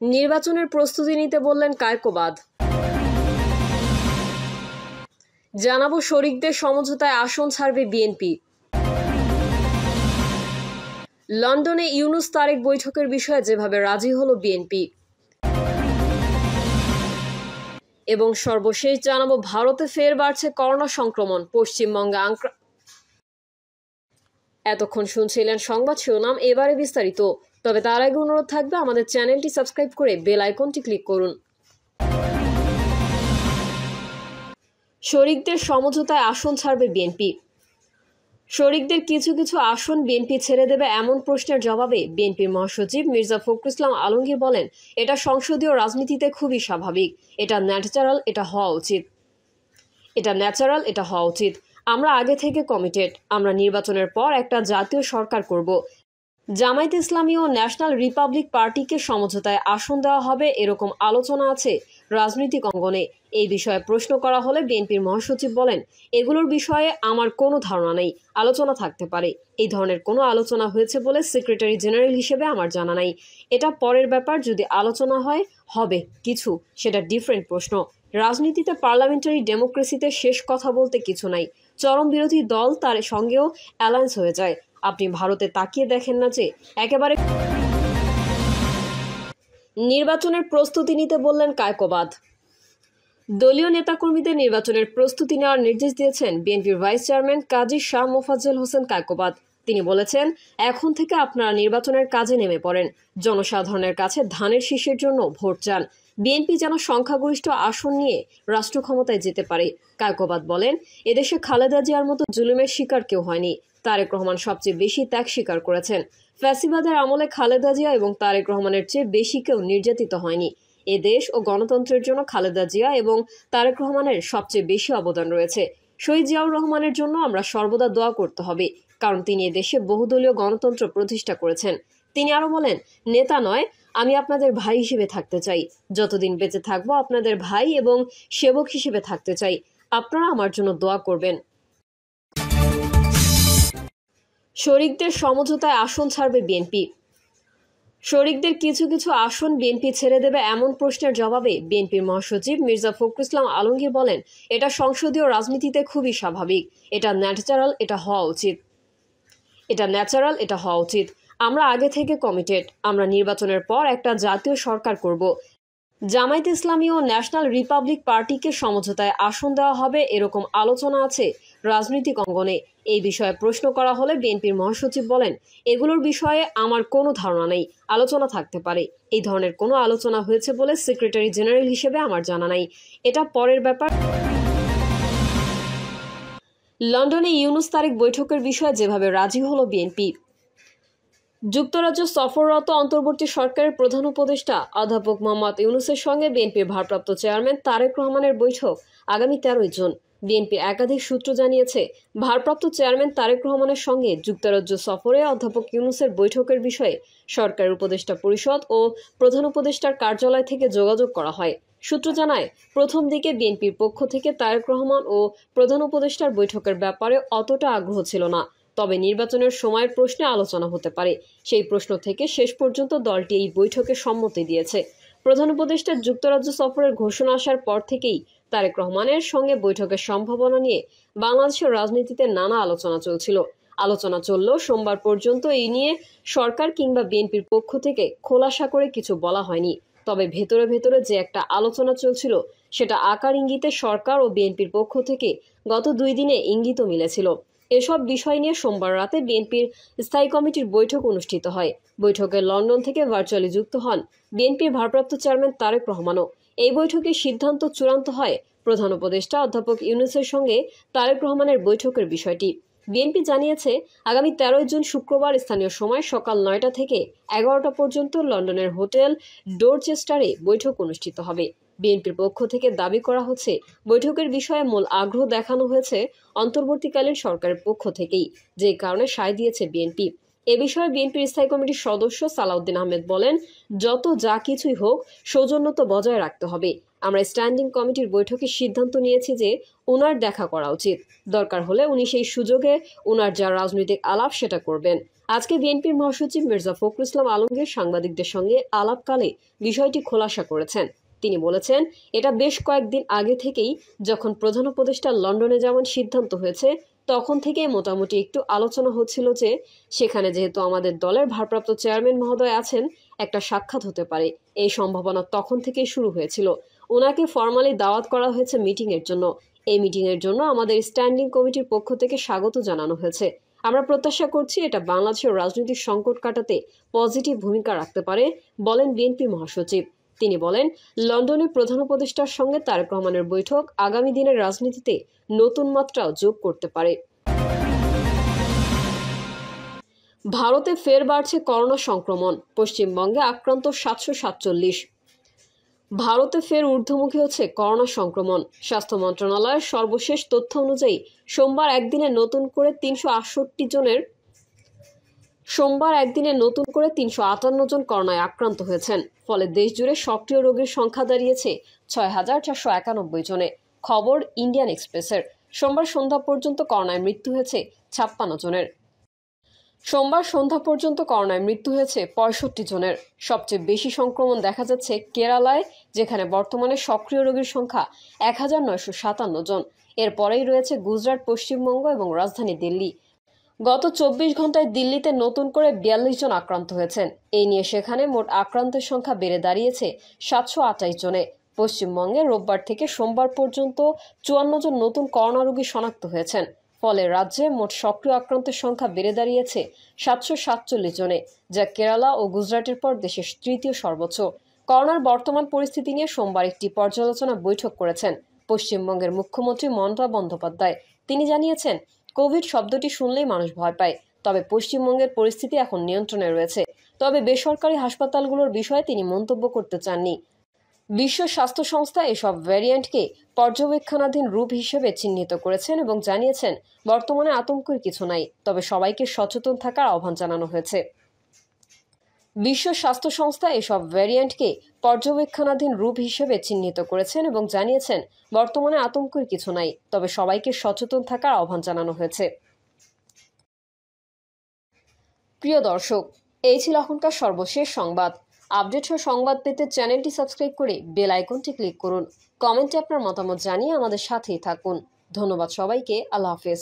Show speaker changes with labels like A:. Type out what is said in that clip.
A: নির্বাচনের প্রস্তুতি নিতে বললেন কায়কোবাদ। জানাবো শরিকদের সমঝোতায় আসন ছাড়বে বিএনপি। লন্ডনে ইউনূস তারেক বৈঠকের বিষয়ে যেভাবে রাজি হলো বিএনপি। এবং সর্বশেষ জানাবো ভারতে ফের বাড়ছে করোনা সংক্রমণ, পশ্চিমবঙ্গে এতক্ষণ শুনছিলেন সংবাদ শিরোনাম, এবারে বিস্তারিত। তবে তার আগে অনুরোধ থাকবে আমাদের চ্যানেলটি সাবস্ক্রাইব করে বেল আইকনটি ক্লিক করুন। শরিকদের সমঝোতায় আসন ছাড়বে বিএনপি। শরিকদের কিছু কিছু আসন বিএনপি ছেড়ে দেবে এমন প্রশ্নের জবাবে বিএনপির মহাসচিব মির্জা ফখরুল ইসলাম আলমগীর বলেন, এটা সংসদীয় রাজনীতিতে খুবই স্বাভাবিক, এটা ন্যাচারাল, এটা হওয়া উচিত। আমরা আগে থেকে কমিটেড, আমরা নির্বাচনের পর একটা জাতীয় সরকার করব। জামায়াতে ইসলামী ও ন্যাশনাল রিপাবলিক পার্টিকে সমঝোতায় আসন দেওয়া হবে, এরকম আলোচনা আছে রাজনৈতিক অঙ্গনে। এই বিষয়ে প্রশ্ন করা হলে বিএনপির মহাসচিব বলেন, এগুলোর বিষয়ে আমার কোনো ধারণা নেই, আলোচনা থাকতে পারে। এই ধরনের কোনো আলোচনা হয়েছে বলে সেক্রেটারি জেনারেল হিসেবে আমার জানা নাই। এটা পরের ব্যাপার, যদি আলোচনা হবে কিছু, সেটা ডিফারেন্ট প্রশ্ন। রাজনীতিতে পার্লামেন্টারি ডেমোক্রেসিতে শেষ কথা বলতে কিছু নাই। চরম বিরোধী দল তার সঙ্গেও অ্যালায়েন্স হয়ে যায়। আপনি ভারতে তাকিয়ে দেখেন না যে একেবারে। নির্বাচনের প্রস্তুতি নিতে বললেন কায়কোবাদ। দলীয় নেতাকর্মীদের নির্বাচনের প্রস্তুতি নেওয়ার নির্দেশ দিয়েছেন বিএনপির ভাইস চেয়ারম্যান কাজী শাহ মোফাজ্জল হোসেন কায়কোবাদ। তিনি বলেছেন, এখন থেকে আপনারা নির্বাচনের কাজে নেমে পড়েন, জনসাধারণের কাছে ধানের শীষের জন্য ভোট চান। বিএনপি যেন সংখ্যাগরিষ্ঠ আসন নিয়ে রাষ্ট্র ক্ষমতায় যেতে পারে। কায়কোবাদ বলেন, এদেশে খালেদা জিয়ার মতো জুলুমের শিকার কেউ হয়নি। তারেক রহমান সবচেয়ে বেশি ত্যাগ স্বীকার করেছেন। ফ্যাসিবাদের আমলে খালেদা জিয়া এবং তারেক রহমানের চেয়ে বেশি কেউ নির্যাতিত হয়নি। এ দেশ ও গণতন্ত্রের জন্য খালেদা জিয়া এবং তারেক রহমানের সবচেয়ে বেশি অবদান রয়েছে। শহীদ জিয়াউর রহমানের জন্য আমরা সর্বদা দোয়া করতে হবে, কারণ তিনি এদেশে বহুদলীয় গণতন্ত্র প্রতিষ্ঠা করেছেন। তিনি আরো বলেন, নেতা নয়, আমি আপনাদের ভাই হিসেবে থাকতে চাই। যতদিন বেঁচে থাকবো আপনাদের ভাই এবং সেবক হিসেবে থাকতে চাই। আপনারা আমার জন্য দোয়া করবেন। শরিকদের সমঝোতায় আসন ছাড়বে বিএনপি। শরিকদের কিছু কিছু আসন বিএনপি ছেড়ে দেবে এমন প্রশ্নের জবাবে বিএনপির মহাসচিব মির্জা ফখরুল ইসলাম আলমগীর বলেন, এটা সংসদীয় রাজনীতিতে খুবই স্বাভাবিক, এটা ন্যাচারাল, এটা হওয়া উচিত। আমরা আগে থেকে কমিটেড, আমরা নির্বাচনের পর একটা জাতীয় সরকার করব। জামায়াতে ইসলামী ও ন্যাশনাল রিপাবলিক পার্টিকে সমঝোতায় আসন দেওয়া হবে, এরকম আলোচনা আছে রাজনৈতিক অঙ্গনে। এই বিষয়ে প্রশ্ন করা হলে বিএনপির মহাসচিব বলেন, এগুলোর বিষয়ে আমার কোনো ধারণা নেই, আলোচনা থাকতে পারে। এই ধরনের কোনো আলোচনা হয়েছে বলে সেক্রেটারি জেনারেল হিসেবে আমার জানা নাই। এটা পরের ব্যাপার। লন্ডনে ইউনূস তারেক বৈঠকের বিষয়ে যেভাবে রাজি হলো বিএনপি। যুক্তরাজ্য সফররত অন্তর্বর্তী সরকারের প্রধান উপদেষ্টা অধ্যাপক মোহাম্মদ ইউনূসের সঙ্গে বিএনপির ভারপ্রাপ্ত চেয়ারম্যান তারেক রহমানের বৈঠক আগামী 13 জুন। বিএনপির একাধিক সূত্র জানিয়েছে, ভারপ্রাপ্ত চেয়ারম্যান তারেক রহমানের সঙ্গে যুক্তরাজ্য সফরে অধ্যাপক ইউনূসের বৈঠকের বিষয়ে সরকারের উপদেষ্টা পরিষদ ও প্রধান উপদেষ্টার কার্যালয় থেকে যোগাযোগ করা হয়। সূত্র জানায়, প্রথম দিকে বিএনপির পক্ষ থেকে তারেক রহমান ও প্রধান উপদেষ্টার বৈঠকের ব্যাপারে অতটা আগ্রহ ছিল না। তবে নির্বাচনের সময়ের প্রশ্নে আলোচনা হতে পারে, সেই প্রশ্ন থেকে শেষ পর্যন্ত দলটি এই বৈঠকে সম্মতি দিয়েছে। প্রধান উপদেষ্টার যুক্তরাজ্য সফরের ঘোষণা আসার পর থেকেই তারেক রহমানের সঙ্গে বৈঠকের সম্ভাবনা নিয়ে বাংলাদেশের রাজনীতিতে নানা আলোচনা চললেও সোমবার পর্যন্ত এই নিয়ে সরকার কিংবা বিএনপির পক্ষ থেকে খোলাসা করে কিছু বলা হয়নি। তবে ভেতরে ভেতরে যে একটা আলোচনা চলছিল, সেটা আকার ইঙ্গিতে সরকার ও বিএনপির পক্ষ থেকে গত 2 দিনে ইঙ্গিতও মিলেছিল। এসব বিষয় নিয়ে সোমবার রাতে বিএনপির স্থায়ী কমিটির বৈঠক অনুষ্ঠিত হয়। বৈঠকে লন্ডন থেকে ভার্চুয়ালি যুক্ত হন বিএনপির ভারপ্রাপ্ত চেয়ারম্যান তারেক রহমানও। এই বৈঠকে সিদ্ধান্ত চূড়ান্ত হয় প্রধান উপদেষ্টা অধ্যাপক ইউনূসের সঙ্গে তারেক রহমানের বৈঠকের বিষয়টি। বিএনপি জানিয়েছে, আগামী 13 জুন শুক্রবার স্থানীয় সময় সকাল 9টা থেকে 11টা পর্যন্ত লন্ডনের হোটেল ডোরচেস্টারে বৈঠক অনুষ্ঠিত হবে। বিএনপির পক্ষ থেকে দাবি করা হচ্ছে, বৈঠকের বিষয়ে মূল আগ্রহ দেখানো হয়েছে অন্তর্বর্তীকালীন সরকারের পক্ষ থেকেই, যে কারণে সায় দিয়েছে বিএনপি। এ বিষয়ে বিএনপির স্থায়ী কমিটির সদস্য সালাউদ্দিন আহমেদ বলেন, যা কিছুই হোক সৌজন্যতা বজায় রাখতে হবে। আমরা স্ট্যান্ডিং কমিটির বৈঠকে সিদ্ধান্ত নিয়েছি যে ওনার দেখা করা উচিত, দরকার হলে উনি সেই সুযোগে ওনার যা রাজনৈতিক আলাপ সেটা করবেন। আজকে বিএনপির মহাসচিব মির্জা ফখরুল ইসলাম আলমগীর সাংবাদিকদের সঙ্গে আলাপকালে বিষয়টি খোলাসা করেছেন। তিনি বলেছেন, এটা বেশ কয়েকদিন আগে থেকেই যখন প্রধান উপদেষ্টা লন্ডনে যাওয়ার সিদ্ধান্ত হয়েছে তখন থেকেই মোটামুটি একটু আলোচনা হচ্ছিল যে সেখানে যেহেতু আমাদের দলের ভারপ্রাপ্ত চেয়ারম্যান মহোদয় আছেন, একটা সাক্ষাৎ হতে পারে। এই সম্ভাবনা তখন থেকেই শুরু হয়েছিল। ওনাকে ফরমালি দাওয়াত করা হয়েছে মিটিংয়ের জন্য। এই মিটিংয়ের জন্য আমাদের স্ট্যান্ডিং কমিটির পক্ষ থেকে স্বাগত জানানো হয়েছে। আমরা প্রত্যাশা করছি এটা বাংলাদেশের রাজনৈতিক সংকট কাটাতে পজিটিভ ভূমিকা রাখতে পারে, বলেন বিএনপি মহাসচিব। তিনি বলেন, লন্ডনে প্রধান উপদেষ্টার সঙ্গে তারেক রহমানের বৈঠক আগামী দিনের রাজনীতিতে নতুন মাত্রা যোগ করতে পারে। ভারতে ফের বাড়ছে করোনা সংক্রমণ, পশ্চিমবঙ্গে আক্রান্ত 747। ভারতে ফের ঊর্ধ্বমুখী হচ্ছে করোনা সংক্রমণ। স্বাস্থ্য মন্ত্রণালয়ের সর্বশেষ তথ্য অনুযায়ী সোমবার একদিনে নতুন করে 358 জন করোনায় আক্রান্ত হয়েছেন। ফলে দেশজুড়ে সক্রিয় রোগীর সংখ্যা দাঁড়িয়েছে 6,491 জনে। খবর ইন্ডিয়ান এক্সপ্রেসের। সোমবার সন্ধ্যা পর্যন্ত করোনায় মৃত্যু হয়েছে 56 জনের। 65 জনের। সবচেয়ে বেশি সংক্রমণ দেখা যাচ্ছে কেরালায়, যেখানে বর্তমানে সক্রিয় রোগীর সংখ্যা 1957 জন। এরপরেই রয়েছে গুজরাট, পশ্চিমবঙ্গ এবং রাজধানী দিল্লি। গত 24 ঘন্টায় দিল্লিতে নতুন করে 42 জন আক্রান্ত হয়েছেন। এই নিয়ে সেখানে মোট আক্রান্তের সংখ্যা বেড়ে দাঁড়িয়েছে 728 জনে। পশ্চিমবঙ্গে রোববার থেকে সোমবার পর্যন্ত 54 জন নতুন করোনা রোগী শনাক্ত হয়েছেন। ফলে রাজ্যে মোট সক্রিয় আক্রান্তের সংখ্যা বেড়ে দাঁড়িয়েছে 747 জনে, যা কেরালা ও গুজরাটের পর দেশের তৃতীয় সর্বোচ্চ। করোনার বর্তমান পরিস্থিতি নিয়ে সোমবার একটি পর্যালোচনা বৈঠক করেছেন পশ্চিমবঙ্গের মুখ্যমন্ত্রী মমতা বন্দ্যোপাধ্যায়। তিনি জানিয়েছেন, কোভিড শব্দটি শুনলেই মানুষ ভয় পায়, তবে পশ্চিমবঙ্গের পরিস্থিতি এখন নিয়ন্ত্রণে রয়েছে। তবে বেসরকারি হাসপাতালগুলোর বিষয়ে তিনি মন্তব্য করতে চাননি। বিশ্ব স্বাস্থ্য সংস্থা এসব ভ্যারিয়েন্টকে পর্যবেক্ষণাধীন রূপ হিসেবে চিহ্নিত করেছেন এবং জানিয়েছেন, বর্তমানে আতঙ্কের কিছু নাই, তবে সবাইকে সচেতন থাকার আহ্বান জানানো হয়েছে। বিশ্ব স্বাস্থ্য সংস্থা এসব ভ্যারিয়েন্টকে পর্যবেক্ষণাধীন রূপ হিসেবে চিহ্নিত করেছেন এবং জানিয়েছেন, বর্তমানে আতঙ্কের কিছু নাই, তবে সবাইকে সচেতন থাকার আহ্বান জানানো হয়েছে। প্রিয় দর্শক, এই ছিল এখনকার সর্বশেষ সংবাদ। আপডেট ও সংবাদ পেতে চ্যানেলটি সাবস্ক্রাইব করে বেল আইকনটি ক্লিক করুন। কমেন্টে আপনার মতামত জানিয়ে আমাদের সাথেই থাকুন। ধন্যবাদ সবাইকে। আল্লাহ হাফেজ।